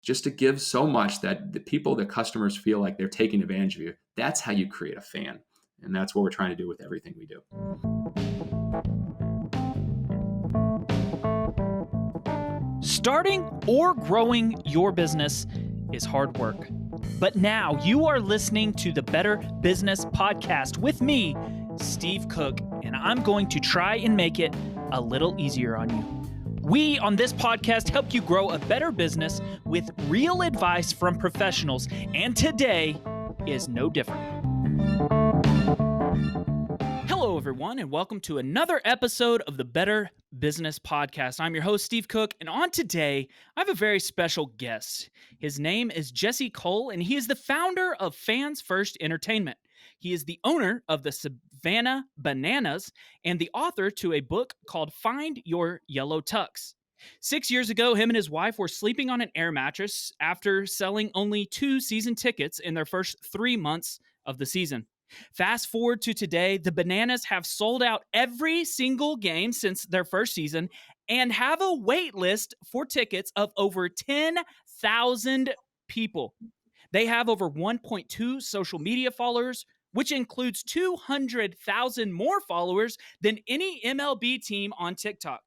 just to give so much that the customers feel like they're taking advantage of you. That's how you create a fan. And that's what we're trying to do with everything we do. Starting or growing your business is hard work. But now you are listening to the Better Business Podcast with me, Steve Cook, and I'm going to try and make it a little easier on you. We on this podcast help you grow a better business with real advice from professionals, and today is no different. Hello, everyone, and welcome to another episode of the Better Business Podcast. I'm your host, Steve Cook, and on today, I have a very special guest. His name is Jesse Cole, and he is the founder of Fans First Entertainment. He is the owner of the Savannah Bananas and the author to a book called Find Your Yellow Tux. 6 years ago, him and his wife were sleeping on an air mattress after selling only 2 season tickets in their first 3 months of the season. Fast forward to today, the Bananas have sold out every single game since their first season and have a wait list for tickets of over 10,000 people. They have over 1.2 social media followers, which includes 200,000 more followers than any MLB team on TikTok.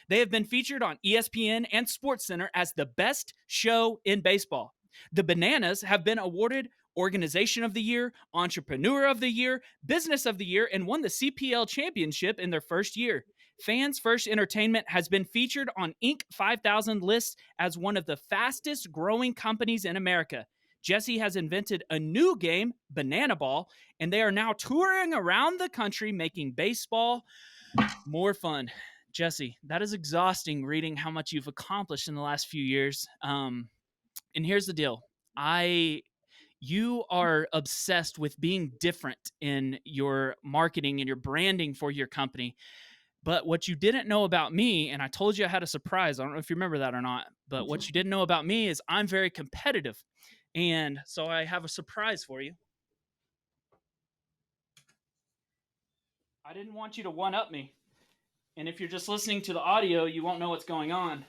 They have been featured on ESPN and SportsCenter as the best show in baseball. The Bananas have been awarded Organization of the Year, Entrepreneur of the Year, Business of the Year, and won the CPL championship in their first year. Fans First Entertainment has been featured on Inc. 5000 lists as one of the fastest growing companies in America. Jesse has invented a new game, Banana Ball, and they are now touring around the country making baseball more fun. Jesse, that is exhausting reading how much you've accomplished in the last few years. And here's the deal. You are obsessed with being different in your marketing and your branding for your company. But what you didn't know about me, and I told you I had a surprise. I don't know if you remember that or not, but what you didn't know about me is I'm very competitive. And so I have a surprise for you. I didn't want you to one-up me. And if you're just listening to the audio, you won't know what's going on.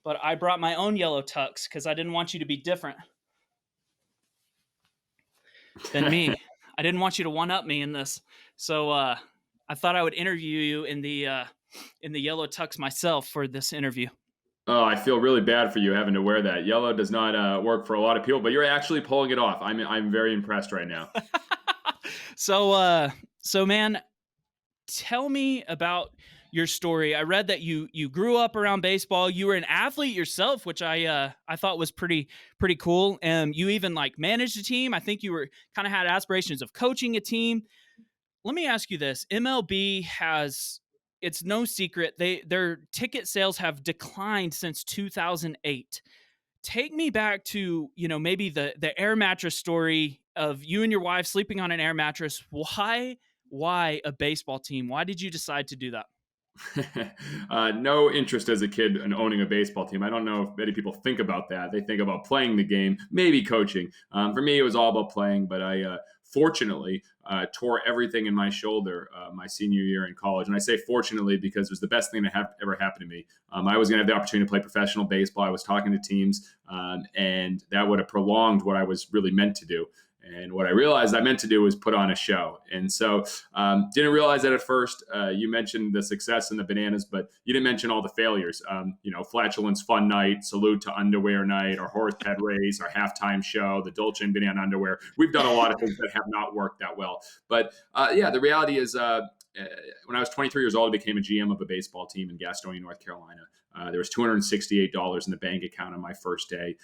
But I brought my own yellow tux because I didn't want you to be different than me. I didn't want you to one-up me in this. So I thought I would interview you in the yellow tux myself for this interview. Oh, I feel really bad for you having to wear that. Yellow does not work for a lot of people, but you're actually pulling it off. I'm very impressed right now. So man, tell me about your story. I read that you grew up around baseball. You were an athlete yourself, which I thought was pretty cool. You even like managed a team. I think you were kind of had aspirations of coaching a team. Let me ask you this. MLB has, it's no secret, their ticket sales have declined since 2008. Take me back to, maybe the air mattress story of you and your wife sleeping on an air mattress. Why a baseball team? Why did you decide to do that? No interest as a kid in owning a baseball team. I don't know if many people think about that. They think about playing the game, maybe coaching. For me, it was all about playing, but I fortunately tore everything in my shoulder my senior year in college. And I say fortunately because it was the best thing that ever happened to me. I was going to have the opportunity to play professional baseball. I was talking to teams, and that would have prolonged what I was really meant to do. And what I realized I meant to do was put on a show. And so didn't realize that at first. You mentioned the success in the Bananas, but you didn't mention all the failures. Flatulence Fun Night, Salute to Underwear Night, our Horse Pet Race, our halftime show, the Dolce & Banana underwear. We've done a lot of things that have not worked that well. But the reality is when I was 23 years old, I became a GM of a baseball team in Gastonia, North Carolina. There was $268 in the bank account on my first day.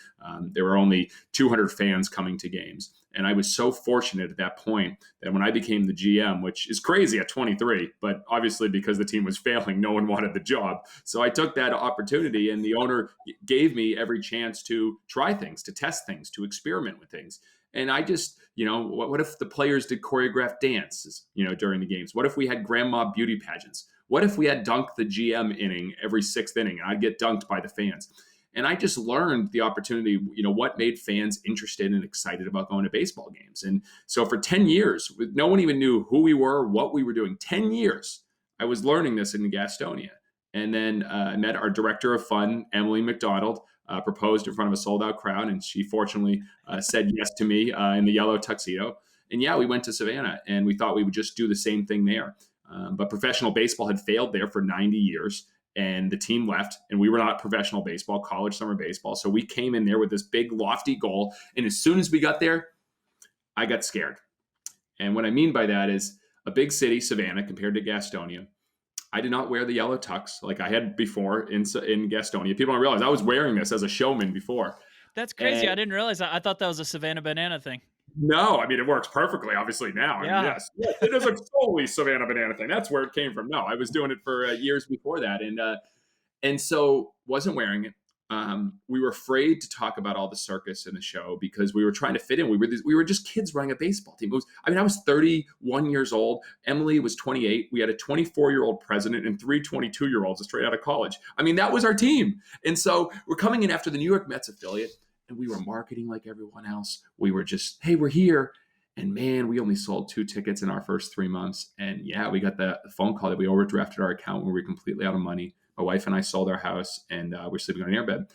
There were only 200 fans coming to games. And I was so fortunate at that point that when I became the GM, which is crazy at 23, but obviously because the team was failing, no one wanted the job. So I took that opportunity, and the owner gave me every chance to try things, to test things, to experiment with things. And I just, what if the players did choreographed dances, during the games? What if we had grandma beauty pageants? What if we had dunk the GM inning every 6th inning and I'd get dunked by the fans? And I just learned the opportunity, what made fans interested and excited about going to baseball games. And so for 10 years, no one even knew who we were, what we were doing. 10 years, I was learning this in Gastonia. And then I met our director of fun, Emily McDonald, proposed in front of a sold out crowd, and she fortunately said yes to me in the yellow tuxedo. And yeah, we went to Savannah, and we thought we would just do the same thing there. But professional baseball had failed there for 90 years, and the team left, and we were not professional baseball, college summer baseball. So we came in there with this big lofty goal, and as soon as we got there, I got scared. And what I mean by that is a big city, Savannah, compared to Gastonia. I did not wear the yellow tux like I had before in Gastonia. People don't realize I was wearing this as a showman before. That's crazy. I And didn't realize that. I thought that was a Savannah Banana thing. no, I mean, it works perfectly, obviously, now. I mean, Yeah. yes, it is a solely Savannah Banana thing. That's where it came from. No, I was doing it for years before that. And so wasn't wearing it. We were afraid to talk about all the circus in the show because we were trying to fit in. We were just kids running a baseball team. I was 31 years old. Emily was 28. We had a 24-year-old president and three 22-year-olds straight out of college. I mean, that was our team. And so we're coming in after the New York Mets affiliate, and we were marketing like everyone else. We were just, hey, we're here. And man, we only sold 2 tickets in our first 3 months. And yeah, we got the phone call that we overdrafted our account when we were completely out of money. My wife and I sold our house, and we're sleeping on an airbed.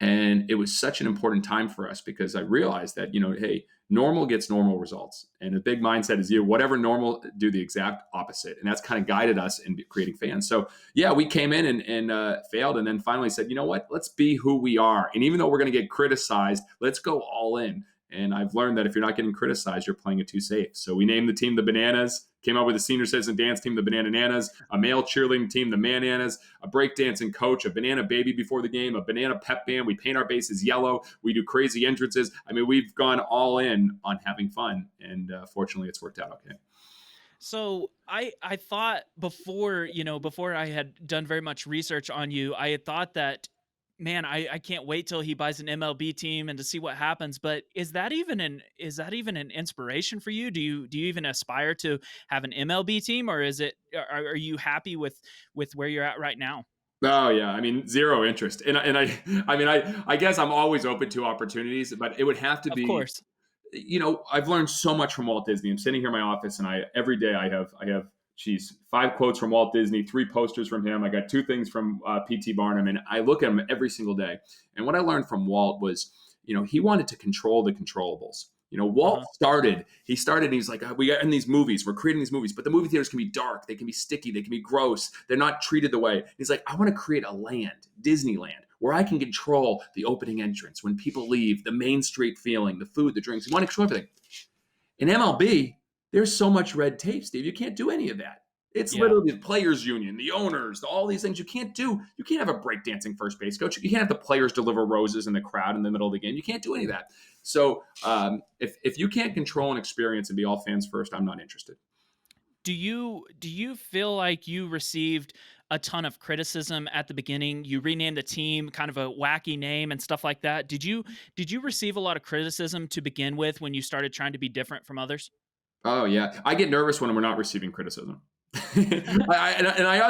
And it was such an important time for us because I realized that, hey, normal gets normal results. And the big mindset is whatever normal, do the exact opposite. And that's kind of guided us in creating fans. So yeah, we came in and failed, and then finally said, you know what, let's be who we are. And even though we're going to get criticized, let's go all in. And I've learned that if you're not getting criticized, you're playing it too safe. So we named the team the Bananas, came up with a senior citizen dance team, the Banana Nanas, a male cheerleading team, the Mananas, a breakdancing coach, a banana baby before the game, a banana pep band. We paint our bases yellow. We do crazy entrances. I mean, we've gone all in on having fun. And fortunately, it's worked out okay. So I thought before I had done very much research on you, I had thought that, man, I can't wait till he buys an MLB team and to see what happens. But is that even an inspiration for you? Do you even aspire to have an MLB team, or are you happy with where you're at right now? Oh yeah, I mean zero interest, I mean I guess I'm always open to opportunities, but it would have to Of be. course. I've learned so much from Walt Disney. I'm sitting here in my office, and every day I have, geez, 5 quotes from Walt Disney, 3 posters from him. I got 2 things from P.T. Barnum, and I look at him every single day. And what I learned from Walt was, he wanted to control the controllables. Walt Uh-huh. he started, and he's like, we got in these movies, we're creating these movies, but the movie theaters can be dark, they can be sticky, they can be gross, they're not treated the way. He's like, I want to create a land, Disneyland, where I can control the opening entrance, when people leave, the Main Street feeling, the food, the drinks. You want to control everything. In MLB, there's so much red tape, Steve. You can't do any of that. It's Yeah. literally the players' union, the owners, all these things you can't do. You can't have a breakdancing first base coach. You can't have the players deliver roses in the crowd in the middle of the game. You can't do any of that. So if you can't control an experience and be all fans first, I'm not interested. Do you feel like you received a ton of criticism at the beginning? You renamed the team, kind of a wacky name and stuff like that. Did you receive a lot of criticism to begin with when you started trying to be different from others? Oh yeah, I get nervous when we're not receiving criticism. I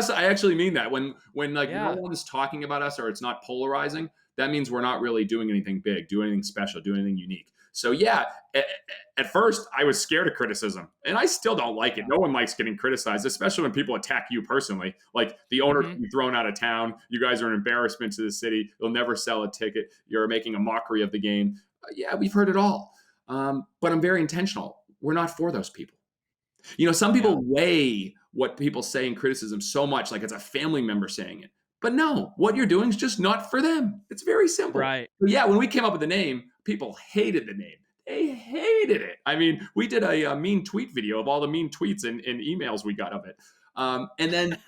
actually mean that when like no Yeah. one's talking about us or it's not polarizing, that means we're not really doing anything big, doing anything special, doing anything unique. So yeah, at first I was scared of criticism, and I still don't like it. Yeah. No one likes getting criticized, especially when people attack you personally. Like the owner Mhm. can be thrown out of town. You guys are an embarrassment to the city. You'll never sell a ticket. You're making a mockery of the game. Yeah, we've heard it all. But I'm very intentional. We're not for those people. Some Yeah. people weigh what people say in criticism so much, like it's a family member saying it. But no, what you're doing is just not for them. It's very simple. Right. But yeah, when we came up with the name, people hated the name. They hated it. I mean, we did a mean tweet video of all the mean tweets and emails we got of it. And then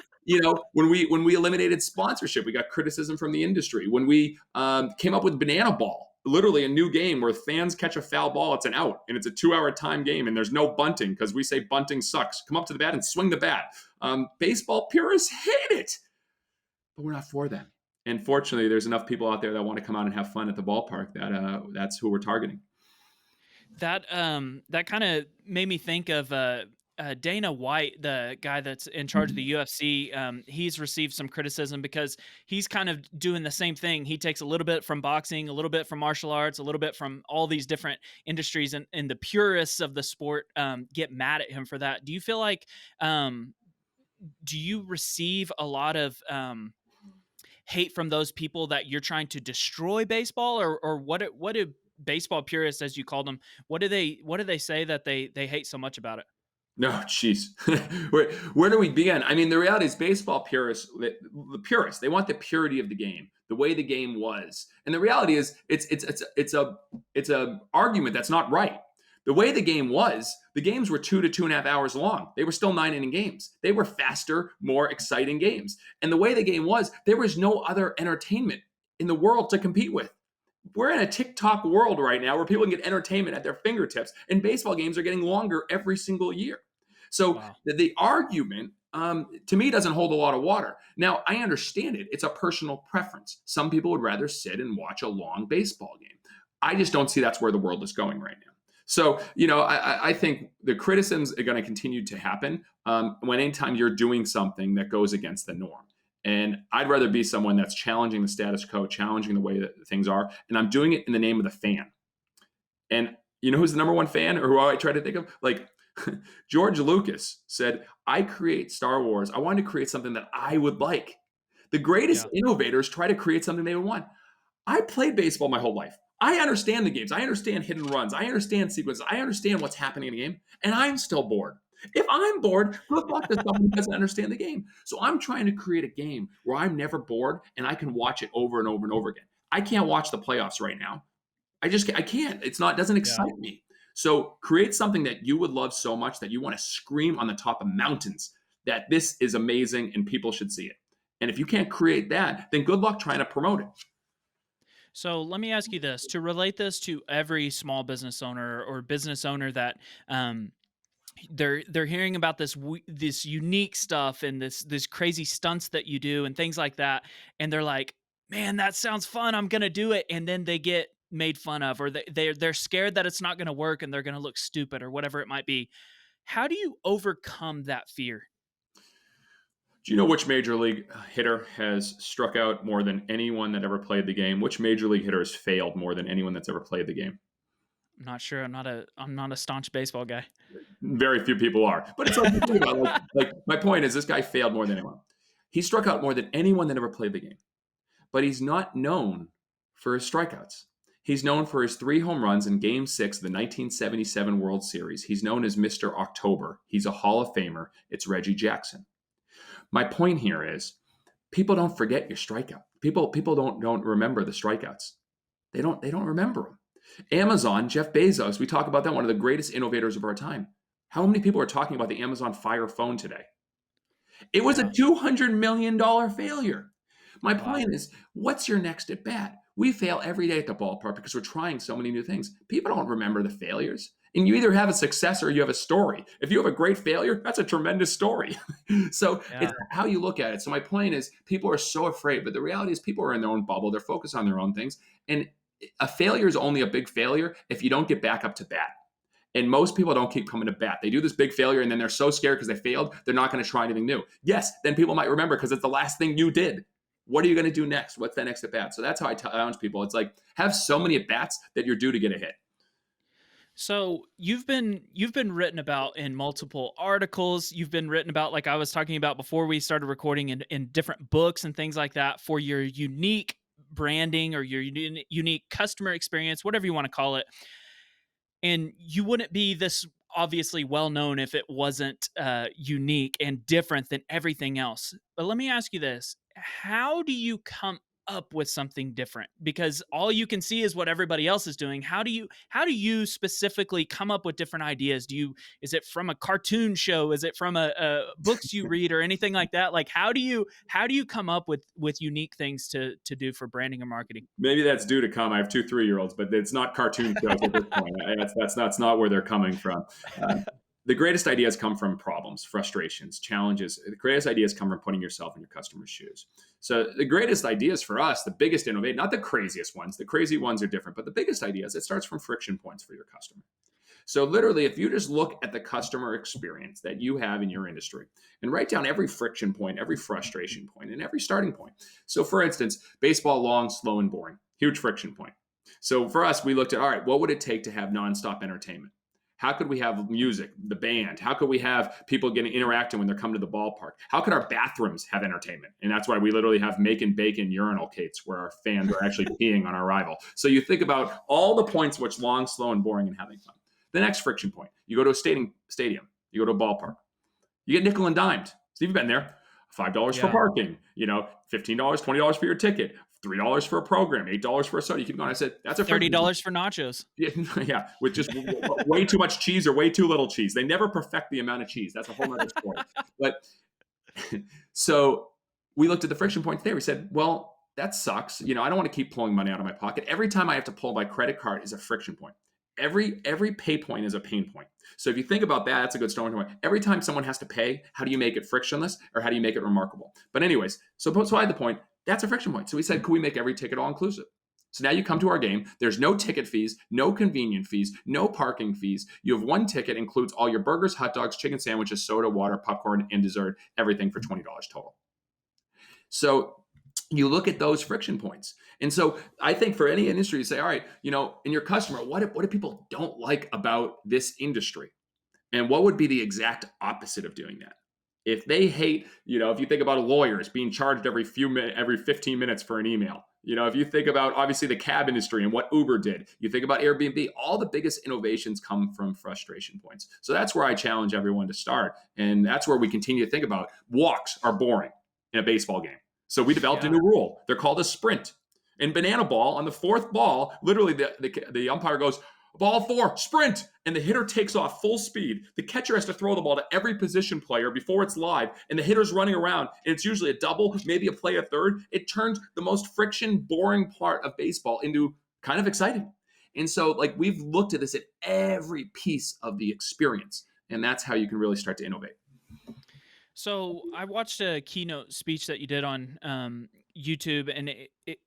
when we eliminated sponsorship, we got criticism from the industry. When we came up with Banana Ball, literally a new game where fans catch a foul ball, it's an out, and it's a 2-hour time game, and there's no bunting because we say bunting sucks. Come up to the bat and swing the bat. Baseball purists hate it, but we're not for them. And fortunately, there's enough people out there that want to come out and have fun at the ballpark that's who we're targeting. That kind of made me think of Dana White, the guy that's in charge of the UFC. He's received some criticism because he's kind of doing the same thing. He takes a little bit from boxing, a little bit from martial arts, a little bit from all these different industries, and the purists of the sport get mad at him for that. Do you feel like do you receive a lot of hate from those people that you're trying to destroy baseball, or what do baseball purists, as you call them, what do they say that they hate so much about it? No, jeez. Where do we begin? I mean, the reality is baseball purists, the purists, they want the purity of the game, the way the game was. And the reality is it's a argument that's not right. The way the game was, the games were 2 to 2.5 hours long. They were still 9 inning games. They were faster, more exciting games. And the way the game was, there was no other entertainment in the world to compete with. We're in a TikTok world right now where people can get entertainment at their fingertips, and baseball games are getting longer every single year. So Wow. the argument, to me, doesn't hold a lot of water. Now, I understand it. It's a personal preference. Some people would rather sit and watch a long baseball game. I just don't see that's where the world is going right now. So, I think the criticisms are going to continue to happen when anytime you're doing something that goes against the norm. And I'd rather be someone that's challenging the status quo, challenging the way that things are. And I'm doing it in the name of the fan. And you know who's the number one fan, or who I try to think of? Like George Lucas said, I create Star Wars. I wanted to create something that I would like. The greatest Yeah. innovators try to create something they would want. I played baseball my whole life. I understand the games. I understand hidden runs. I understand sequences. I understand what's happening in the game, and I'm still bored. If I'm bored, good luck to someone who doesn't understand the game. So I'm trying to create a game where I'm never bored and I can watch it over and over and over again. I can't watch the playoffs right now. I can't. It doesn't Yeah. excite me. So create something that you would love so much that you want to scream on the top of mountains that this is amazing and people should see it. And if you can't create that, then good luck trying to promote it. So let me ask you this, to relate this to every small business owner or business owner that um, they're hearing about this unique stuff and this crazy stunts that you do and things like that, and they're like, man, that sounds fun, I'm gonna do it, and then they get made fun of, or they're scared that it's not gonna work and they're gonna look stupid or whatever it might be. How do you overcome that fear? Do you know which major league hitter has struck out more than anyone that ever played the game? Which major league hitter has failed more than anyone that's ever played the game? I'm not sure. I'm not a staunch baseball guy. Very few people are. But it's like, think about it, like my point is this guy failed more than anyone. He struck out more than anyone that ever played the game. But he's not known for his strikeouts. He's known for his 3 home runs in Game 6 of the 1977 World Series. He's known as Mr. October. He's a Hall of Famer. It's Reggie Jackson. My point here is people don't forget your strikeout. People don't remember the strikeouts. They don't remember them. Amazon, Jeff Bezos, we talk about that, one of the greatest innovators of our time. How many people are talking about the Amazon Fire phone today? It was a Yeah. $200 million failure. My Wow. point is, what's your next at bat? We fail every day at the ballpark because we're trying so many new things. People don't remember the failures. And you either have a success or you have a story. If you have a great failure, that's a tremendous story. So Yeah. it's how you look at it. So my point is, people are so afraid, but the reality is people are in their own bubble. They're focused on their own things. And a failure is only a big failure if you don't get back up to bat. And most people don't keep coming to bat. They do this big failure and then they're so scared because they failed, they're not going to try anything new. Yes, then people might remember because it's the last thing you did. What are you going to do next? What's that next at bat? So that's how I challenge people. It's like have so many at bats that you're due to get a hit. So you've been written about in multiple articles. You've been written about, like I was talking about before we started recording, in different books and things like that, for your unique branding or your unique customer experience, whatever you want to call it. And you wouldn't be this obviously well known if it wasn't unique and different than everything else. But let me ask you this: how do you come up with something different? Because all you can see is what everybody else is doing. How do you specifically come up with different ideas? Is it from a cartoon show? Is it from a books you read or anything like that? Like how do you come up with unique things to do for branding or marketing? Maybe that's due to come. I have 2 3-year-olds, but it's not cartoon shows at this point. That's not where they're coming from. Uh, the greatest ideas come from problems, frustrations, challenges. The greatest ideas come from putting yourself in your customer's shoes. So the greatest ideas for us, the biggest innovate, not the craziest ones. The crazy ones are different, but the biggest ideas, it starts from friction points for your customer. So literally, if you just look at the customer experience that you have in your industry and write down every friction point, every frustration point, and every starting point. So for instance, baseball, long, slow, and boring, huge friction point. So for us, we looked at, all right, what would it take to have nonstop entertainment? How could we have music, the band? How could we have people getting interacting when they're coming to the ballpark? How could our bathrooms have entertainment? And that's why we literally have make and bacon urinal cates where our fans are actually peeing on our rival. So you think about all the points which long, slow, and boring and having fun. The next friction point, you go to a stadium, you go to a ballpark, you get nickel and dimed. So you've been there. $5 for parking, $15, $20 for your ticket, $3 for a program, $8 for a soda. You keep going. I said, that's a $30 for nachos. Yeah, with just way too much cheese or way too little cheese. They never perfect the amount of cheese. That's a whole other story. But so we looked at the friction points there. We said, well, that sucks. I don't want to keep pulling money out of my pocket. Every time I have to pull my credit card is a friction point. Every pay point is a pain point. So if you think about that, that's a good starting point. Every time someone has to pay, how do you make it frictionless or how do you make it remarkable? But anyways, so I had the point, that's a friction point. So we said, could we make every ticket all inclusive? So now you come to our game. There's no ticket fees, no convenience fees, no parking fees. You have one ticket, includes all your burgers, hot dogs, chicken sandwiches, soda, water, popcorn, and dessert, everything for $20 total. So you look at those friction points. And so I think for any industry, you say, all right, in your customer, what do people don't like about this industry? And what would be the exact opposite of doing that? If they hate, if you think about lawyers being charged every 15 minutes for an email, if you think about obviously the cab industry and what Uber did, you think about Airbnb, all the biggest innovations come from frustration points. So that's where I challenge everyone to start. And that's where we continue to think about walks are boring in a baseball game. So we developed a new rule. They're called a sprint. In banana ball, on the fourth ball, literally the umpire goes, ball 4, sprint, and the hitter takes off full speed. The catcher has to throw the ball to every position player before it's live, and the hitter's running around, and it's usually a double, maybe a play at third. It turns the most friction, boring part of baseball into kind of exciting. And so, we've looked at this at every piece of the experience, and that's how you can really start to innovate. So I watched a keynote speech that you did on YouTube, and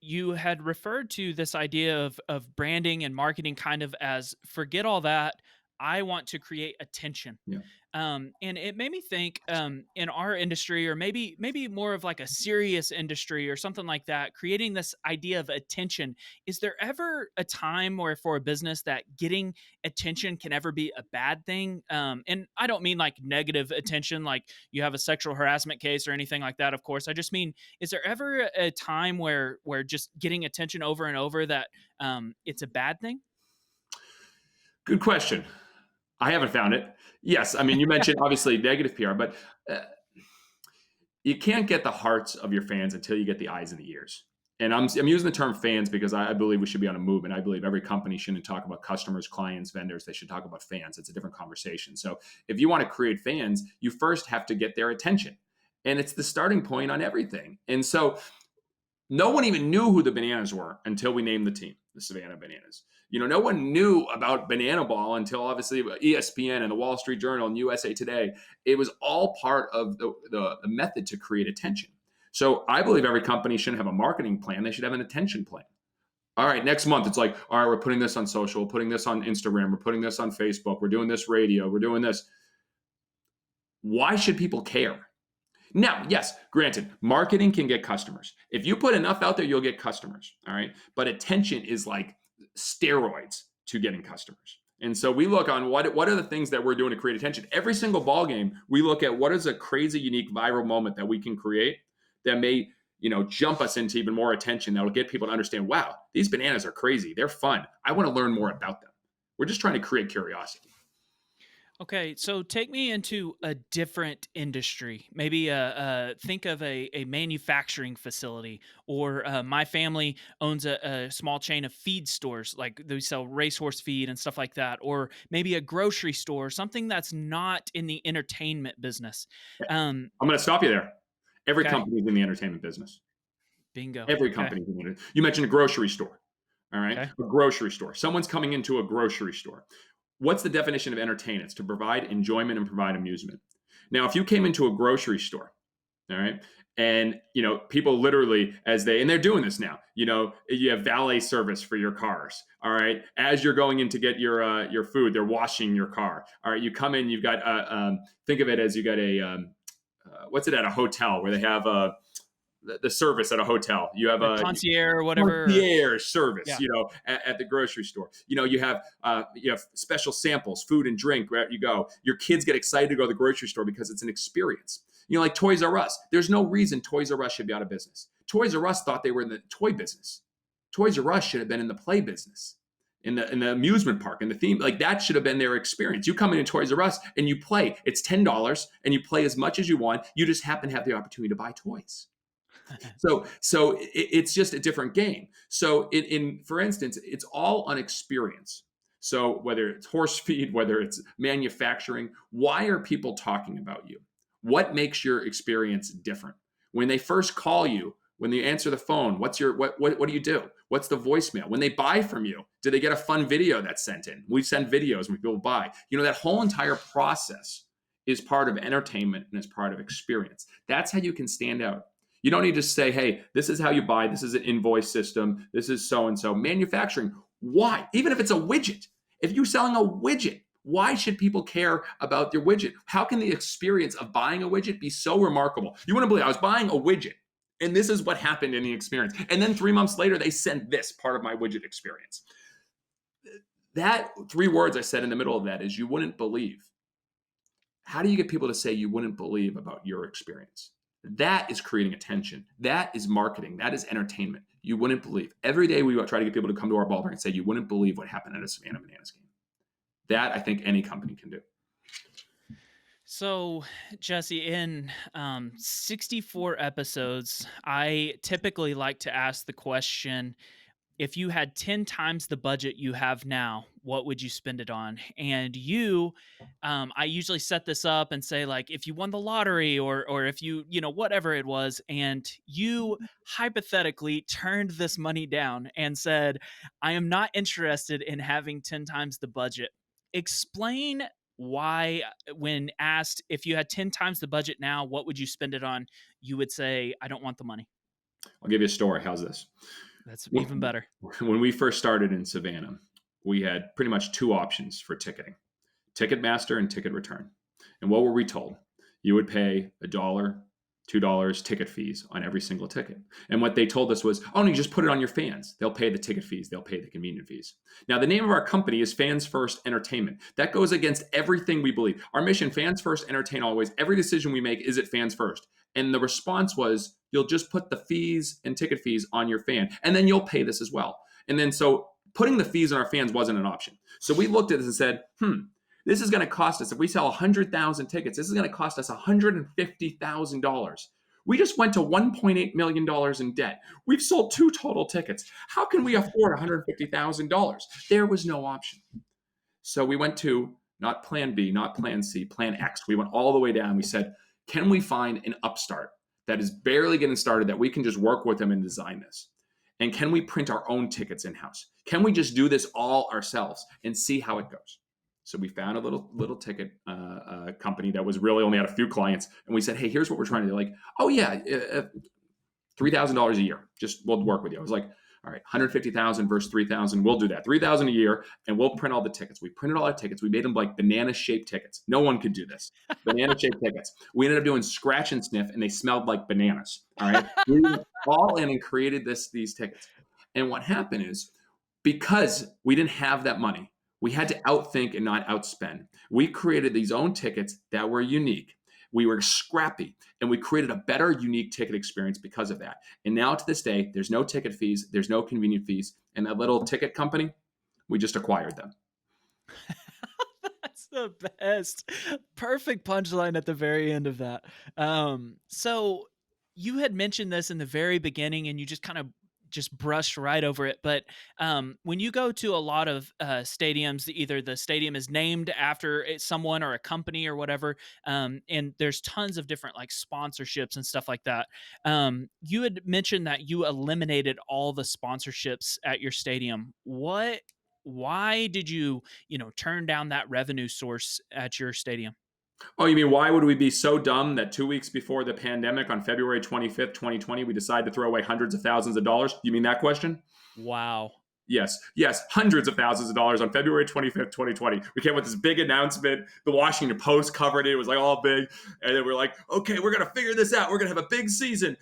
you had referred to this idea of branding and marketing kind of as forget all that. I want to create attention. Yeah. And it made me think in our industry, or maybe more of like a serious industry or something like that, creating this idea of attention. Is there ever a time where for a business that getting attention can ever be a bad thing? And I don't mean like negative attention, like you have a sexual harassment case or anything like that. Of course, I just mean, is there ever a time where just getting attention over and over that it's a bad thing? Good question. I haven't found it. Yes, I mean, you mentioned obviously negative PR, but you can't get the hearts of your fans until you get the eyes and the ears. And I'm using the term fans because I believe we should be on a movement. I believe every company shouldn't talk about customers, clients, vendors. They should talk about fans. It's a different conversation. So if you want to create fans, you first have to get their attention. And it's the starting point on everything. And so no one even knew who the Bananas were until we named the team, the Savannah Bananas. No one knew about banana ball until obviously ESPN and the Wall Street Journal and USA Today. It was all part of the method to create attention. So I believe every company shouldn't have a marketing plan. They should have an attention plan. All right, next month, it's like, all right, we're putting this on social, we're putting this on Instagram, we're putting this on Facebook, we're doing this radio, we're doing this. Why should people care? Now, yes, granted, marketing can get customers. If you put enough out there, you'll get customers, all right? But attention is like steroids to getting customers. And so we look on what are the things that we're doing to create attention. Every single ball game, we look at what is a crazy, unique, viral moment that we can create that may, jump us into even more attention that will get people to understand, wow, these Bananas are crazy. They're fun. I want to learn more about them. We're just trying to create curiosity. Okay, so take me into a different industry. Maybe think of a manufacturing facility, or my family owns a small chain of feed stores, like they sell racehorse feed and stuff like that, or maybe a grocery store, something that's not in the entertainment business. I'm going to stop you there. Every Okay. company is in the entertainment business. Bingo. Every Okay. company is in the You mentioned a grocery store. All right. Okay. A grocery store. Someone's coming into a grocery store. What's the definition of entertain? It's to provide enjoyment and provide amusement. Now, if you came into a grocery store, all right, and people literally and they're doing this now, you have valet service for your cars. All right. As you're going in to get your food, they're washing your car. All right. You come in, you've got think of it as you got a what's it at a hotel where they have the service at a hotel. You have The a concierge or whatever. concierge service, Yeah. at the grocery store. You have special samples, food and drink wherever you go. Your kids get excited to go to the grocery store because it's an experience. Like Toys R Us. There's no reason Toys R Us should be out of business. Toys R Us thought they were in the toy business. Toys R Us should have been in the play business, in the amusement park, in the theme. Like that should have been their experience. You come into Toys R Us and you play. It's $10 and you play as much as you want. You just happen to have the opportunity to buy toys. So it's just a different game. So for instance, it's all on experience. So whether it's horse feed, whether it's manufacturing, why are people talking about you? What makes your experience different? When they first call you, when you answer the phone, what do you do? What's the voicemail? When they buy from you, do they get a fun video that's sent in? We send videos when people buy. That whole entire process is part of entertainment and is part of experience. That's how you can stand out. You don't need to say, hey, this is how you buy. This is an invoice system. This is so-and-so. Manufacturing, why? Even if it's a widget. If you're selling a widget, why should people care about your widget? How can the experience of buying a widget be so remarkable? You wouldn't believe I was buying a widget, and this is what happened in the experience. And then 3 months later, they sent this part of my widget experience. That 3 words I said in the middle of that is you wouldn't believe. How do you get people to say you wouldn't believe about your experience? That is creating attention. That is marketing. That is entertainment. You wouldn't believe. Every day we try to get people to come to our ballpark and say, you wouldn't believe what happened at a Savannah Bananas game. That I think any company can do. So, Jesse, in 64 episodes, I typically like to ask the question, if you had 10 times the budget you have now, what would you spend it on? And I usually set this up and say, like, if you won the lottery or if you, whatever it was, and you hypothetically turned this money down and said, I am not interested in having 10 times the budget. Explain why, when asked if you had 10 times the budget now, what would you spend it on? You would say, I don't want the money. I'll give you a story. How's this? That's even better. When we first started in Savannah, we had pretty much 2 options for ticketing: Ticketmaster and Ticket Return. And what were we told? You would pay $1, $2 ticket fees on every single ticket. And what they told us was, oh, no, you just put it on your fans. They'll pay the ticket fees. They'll pay the convenient fees. Now, the name of our company is Fans First Entertainment. That goes against everything we believe. Our mission, fans first, entertain always. Every decision we make is at fans first. And the response was, you'll just put the fees and ticket fees on your fan, and then you'll pay this as well. And then so putting the fees on our fans wasn't an option. So we looked at this and said, this is going to cost us, if we sell 100,000 tickets, this is going to cost us $150,000. We just went to $1.8 million in debt. We've sold 2 total tickets. How can we afford $150,000? There was no option. So we went to not plan B, not plan C, plan X. We went all the way down. We said, can we find an upstart that is barely getting started that we can just work with them and design this? And can we print our own tickets in-house? Can we just do this all ourselves and see how it goes? So we found a little ticket company that was really only had a few clients. And we said, hey, here's what we're trying to do. Like, oh yeah, $3,000 a year. Just, we'll work with you. I was like, all right, 150,000 versus 3,000. We'll do that. 3,000 a year, and we'll print all the tickets. We printed all our tickets. We made them like banana-shaped tickets. No one could do this. Banana-shaped tickets. We ended up doing scratch and sniff, and they smelled like bananas. All right, we went all in and created these tickets. And what happened is, because we didn't have that money, we had to outthink and not outspend. We created these own tickets that were unique. We were scrappy, and we created a better, unique ticket experience because of that. And now to this day, there's no ticket fees, there's no convenient fees. And that little ticket company, we just acquired them. That's the best. Perfect punchline at the very end of that. So you had mentioned this in the very beginning, and you just kind of just brushed right over it. But when you go to a lot of stadiums, either the stadium is named after someone or a company or whatever, and there's tons of different like sponsorships and stuff like that. You had mentioned that you eliminated all the sponsorships at your stadium. Why did you turn down that revenue source at your stadium? Oh, you mean why would we be so dumb that 2 weeks before the pandemic on February 25th, 2020, we decided to throw away hundreds of thousands of dollars? You mean that question? Wow. Yes, hundreds of thousands of dollars on February 25th, 2020. We came with this big announcement. The Washington Post covered it. It was like all big. And then we're like, okay, we're going to figure this out. We're going to have a big season.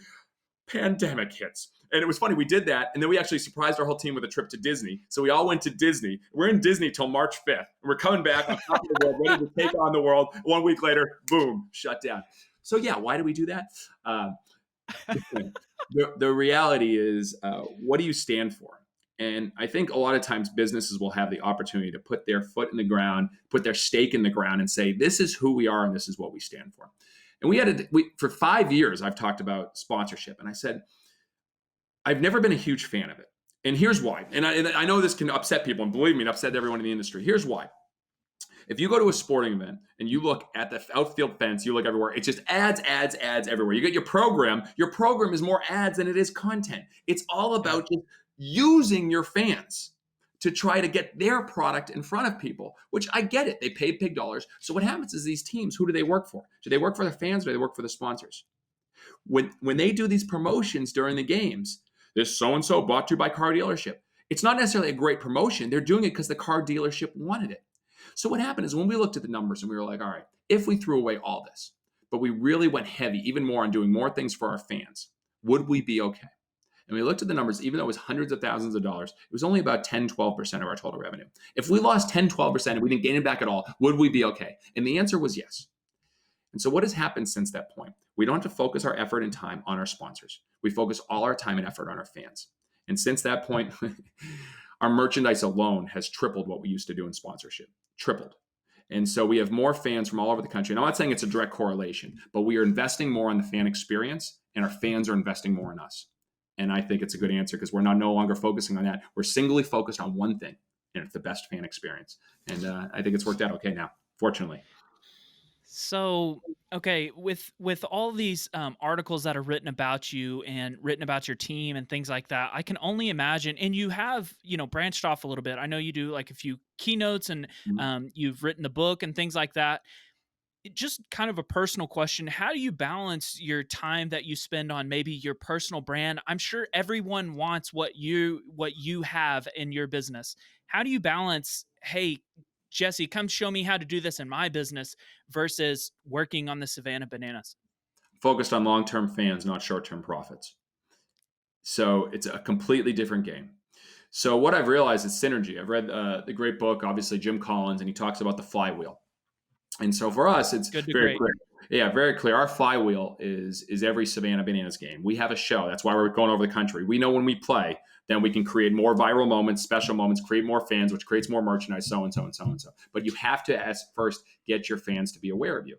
pandemic hits. And it was funny, we did that, and then we actually surprised our whole team with a trip to Disney. So we all went to Disney. We're in Disney till March 5th. And we're coming back on top of the world, ready to take on the world. 1 week later, boom, shut down. So yeah, why do we do that? The reality is, what do you stand for? And I think a lot of times businesses will have the opportunity to put their foot in the ground, put their stake in the ground and say, this is who we are and this is what we stand for. And for 5 years, I've talked about sponsorship. And I said, I've never been a huge fan of it. And here's why. And I know this can upset people, and believe me, it upset everyone in the industry. Here's why. If you go to a sporting event and you look at the outfield fence, you look everywhere, it's just ads everywhere. You get your program is more ads than it is content. It's all about just using your fans to try to get their product in front of people, which I get it. They pay big dollars. So what happens is these teams, who do they work for? Do they work for their fans or do they work for the sponsors? When they do these promotions during the games, this so-and-so brought to you by car dealership. It's not necessarily a great promotion. They're doing it because the car dealership wanted it. So what happened is when we looked at the numbers and we were like, all right, if we threw away all this, but we really went heavy, even more on doing more things for our fans, would we be okay? And we looked at the numbers, even though it was hundreds of thousands of dollars, it was only about 10, 12% of our total revenue. If we lost 10, 12% and we didn't gain it back at all, would we be okay? And the answer was yes. And so what has happened since that point? We don't have to focus our effort and time on our sponsors. We focus all our time and effort on our fans. And since that point, our merchandise alone has tripled what we used to do in sponsorship, tripled. And so we have more fans from all over the country. And I'm not saying it's a direct correlation, but we are investing more on the fan experience and our fans are investing more in us. And I think it's a good answer because we're no longer focusing on that. We're singly focused on one thing, and it's the best fan experience. And I think it's worked out okay now, fortunately. So, okay, with all these articles that are written about you and written about your team and things like that, I can only imagine. And you have, branched off a little bit. I know you do like a few keynotes, and you've written the book and things like that. Just kind of a personal question: how do you balance your time that you spend on maybe your personal brand? I'm sure everyone wants what you have in your business. How do you balance, hey, Jesse, come show me how to do this in my business, versus working on the Savannah Bananas? Focused on long-term fans, not short-term profits. So it's a completely different game. So what I've realized is synergy. I've read the great book, obviously Jim Collins, and he talks about the flywheel. And so for us, it's Good to very great. clear. Yeah, very clear. Our flywheel is every Savannah Bananas game. We have a show. That's why we're going over the country. We know when we play, then we can create more viral moments, special moments, create more fans, which creates more merchandise, so and so and so and so. But you have to first get your fans to be aware of you.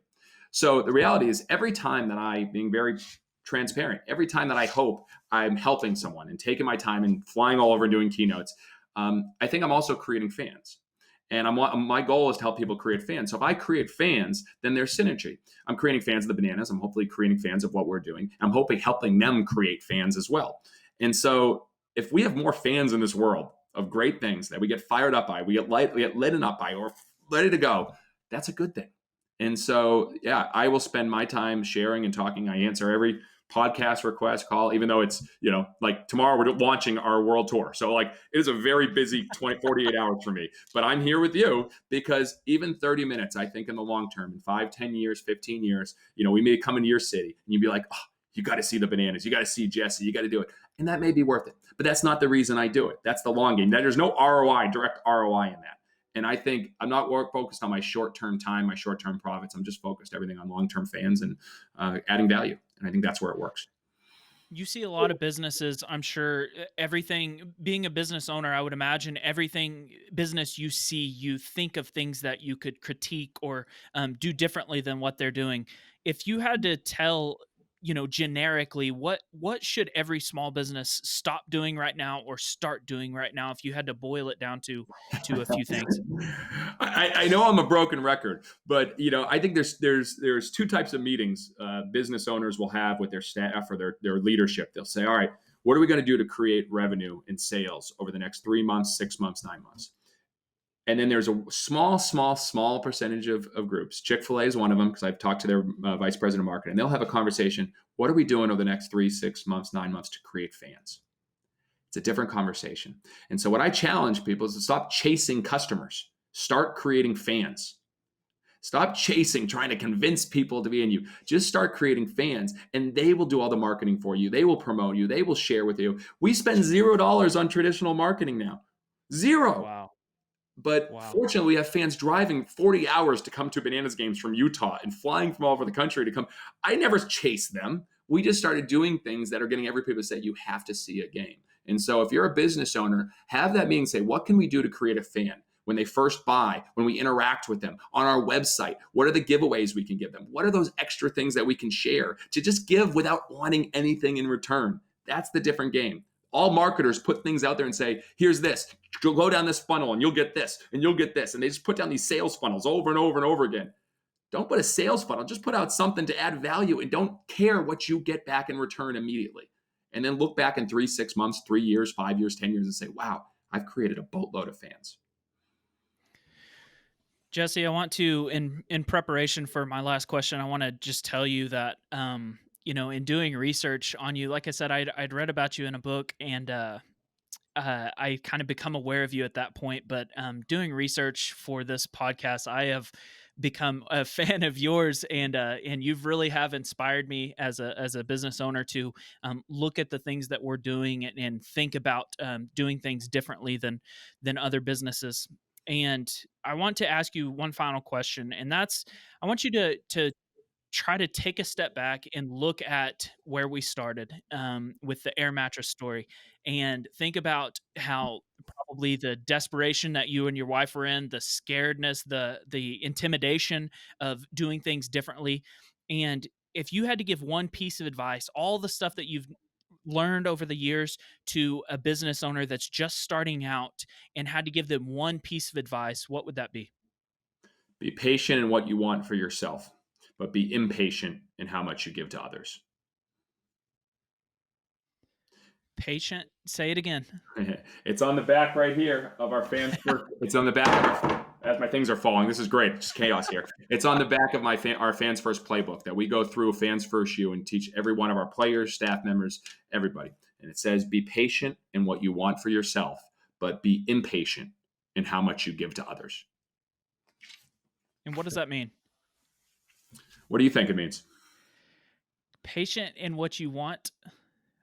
So the reality is every time that being very transparent, every time that I hope I'm helping someone and taking my time and flying all over and doing keynotes, I think I'm also creating fans. And my goal is to help people create fans. So if I create fans, then there's synergy. I'm creating fans of the Bananas. I'm hopefully creating fans of what we're doing. I'm hoping helping them create fans as well. And so if we have more fans in this world of great things that we get fired up by, we get lit up by, or ready to go, that's a good thing. And so, yeah, I will spend my time sharing and talking. I answer every podcast request, call, even though it's, like tomorrow we're launching our world tour. So like it is a very busy 48 hours for me, but I'm here with you because even 30 minutes, I think in the long term, in 5, 10 years, 15 years, we may come into your city and you'd be like, oh, you got to see the Bananas. You got to see Jesse. You got to do it. And that may be worth it, but that's not the reason I do it. That's the long game. There's no direct ROI in that. And I think I'm not focused on my short-term time, my short-term profits. I'm just focused everything on long-term fans and adding value. And I think that's where it works. You see a lot of businesses, I'm sure. Everything, being a business owner, I would imagine everything business you see, you think of things that you could critique or do differently than what they're doing. If you had to tell, generically, what should every small business stop doing right now or start doing right now, if you had to boil it down to a few things? I know I'm a broken record, but I think there's two types of meetings business owners will have with their staff or their leadership. They'll say, all right, what are we going to do to create revenue and sales over the next 3 months, 6 months, 9 months? And then there's a small percentage of groups. Chick-fil-A is one of them because I've talked to their vice president of marketing. They'll have a conversation. What are we doing over the next 3, 6 months, 9 months to create fans? It's a different conversation. And so what I challenge people is to stop chasing customers. Start creating fans. Stop chasing, trying to convince people to be in you. Just start creating fans, and they will do all the marketing for you. They will promote you. They will share with you. We spend $0 on traditional marketing now. Zero. Wow. But Wow. fortunately, we have fans driving 40 hours to come to Bananas games from Utah and flying from all over the country to come. I never chased them. We just started doing things that are getting every people to say, you have to see a game. And so if you're a business owner, have that meeting, say, what can we do to create a fan? When they first buy, when we interact with them on our website, what are the giveaways we can give them? What are those extra things that we can share to just give without wanting anything in return? That's the different game. All marketers put things out there and say, here's this, go down this funnel and you'll get this and you'll get this. And they just put down these sales funnels over and over and over again. Don't put a sales funnel, just put out something to add value and don't care what you get back in return immediately. And then look back in 3, 6 months, 3 years, 5 years, 10 years and say, wow, I've created a boatload of fans. Jesse, I want to, in preparation for my last question, I want to just tell you that, in doing research on you, like I said, I'd read about you in a book, and I kind of become aware of you at that point. But doing research for this podcast, I have become a fan of yours, and you've really have inspired me as a business owner to look at the things that we're doing and think about doing things differently than other businesses. And I want to ask you one final question, and that's, I want you to try to take a step back and look at where we started with the air mattress story, and think about how probably the desperation that you and your wife were in, the scaredness, the intimidation of doing things differently. And if you had to give one piece of advice, all the stuff that you've learned over the years, to a business owner that's just starting out and had to give them one piece of advice, what would that be? Be patient in what you want for yourself, but be impatient in how much you give to others. Patient. Say it again. It's on the back right here of our fans first. It's on the back of our, as my things are falling. This is great. Just chaos here. It's on the back of our fans first playbook that we go through fans first you and teach every one of our players, staff members, everybody. And it says, be patient in what you want for yourself, but be impatient in how much you give to others. And what does that mean? What do you think it means? Patient in what you want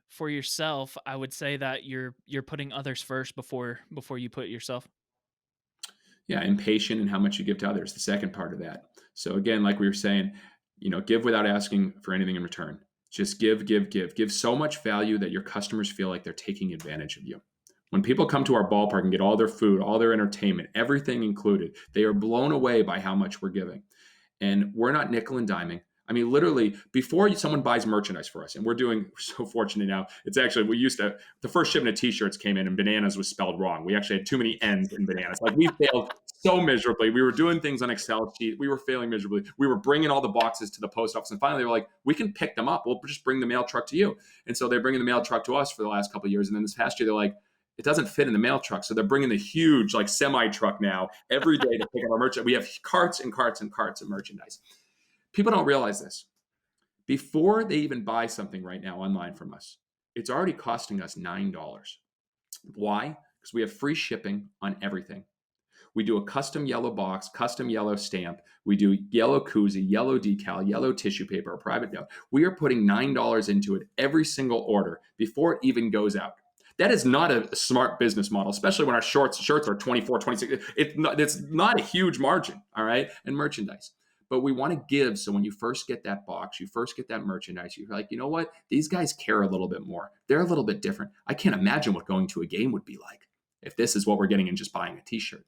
for yourself. I would say that you're putting others first before you put yourself. Yeah, impatient in how much you give to others. The second part of that. So again, like we were saying, give without asking for anything in return. Just give so much value that your customers feel like they're taking advantage of you. When people come to our ballpark and get all their food, all their entertainment, everything included, they are blown away by how much we're giving. And we're not nickel and diming. I mean, literally, before someone buys merchandise for us, and we're so fortunate now. It's actually, the first shipment of t-shirts came in and bananas was spelled wrong. We actually had too many N's in bananas. Like, we failed so miserably. We were doing things on Excel sheet. We were failing miserably. We were bringing all the boxes to the post office. And finally, they were like, we can pick them up. We'll just bring the mail truck to you. And so they're bringing the mail truck to us for the last couple of years. And then this past year, they're like, it doesn't fit in the mail truck. So they're bringing the huge, like, semi truck now every day to pick up our merchandise. We have carts and carts and carts of merchandise. People don't realize this. Before they even buy something right now online from us, it's already costing us $9. Why? Because we have free shipping on everything. We do a custom yellow box, custom yellow stamp. We do yellow koozie, yellow decal, yellow tissue paper, a private note. We are putting $9 into it every single order before it even goes out. That is not a smart business model, especially when our shirts are 24, 26. It's not a huge margin, all right, and merchandise. But we want to give, so when you first get that box, you first get that merchandise, you're like, you know what? These guys care a little bit more. They're a little bit different. I can't imagine what going to a game would be like if this is what we're getting in just buying a t-shirt.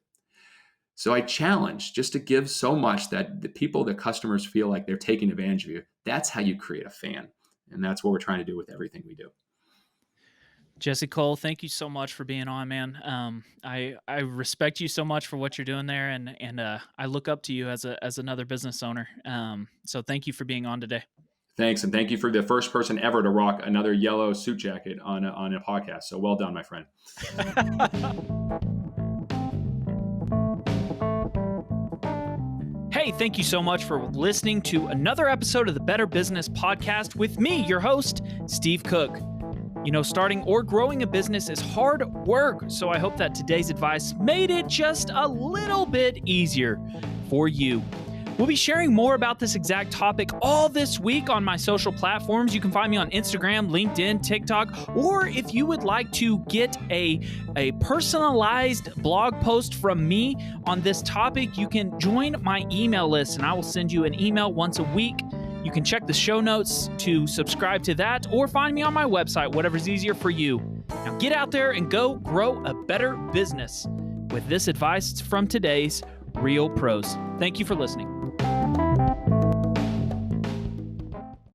So I challenge just to give so much that the customers feel like they're taking advantage of you. That's how you create a fan. And that's what we're trying to do with everything we do. Jesse Cole, thank you so much for being on, man. I respect you so much for what you're doing there, and I look up to you as another business owner. So thank you for being on today. Thanks, and thank you for the first person ever to rock another yellow suit jacket on a podcast. So well done, my friend. Hey, thank you so much for listening to another episode of the Better Business Podcast with me, your host, Steve Cook. Starting or growing a business is hard work, so I hope that today's advice made it just a little bit easier for you. We'll be sharing more about this exact topic all this week on my social platforms. You can find me on Instagram, LinkedIn, TikTok, or if you would like to get a personalized blog post from me on this topic, you can join my email list, and I will send you an email once a week. You can check the show notes to subscribe to that, or find me on my website, whatever's easier for you. Now get out there and go grow a better business with this advice from today's Real Pros. Thank you for listening.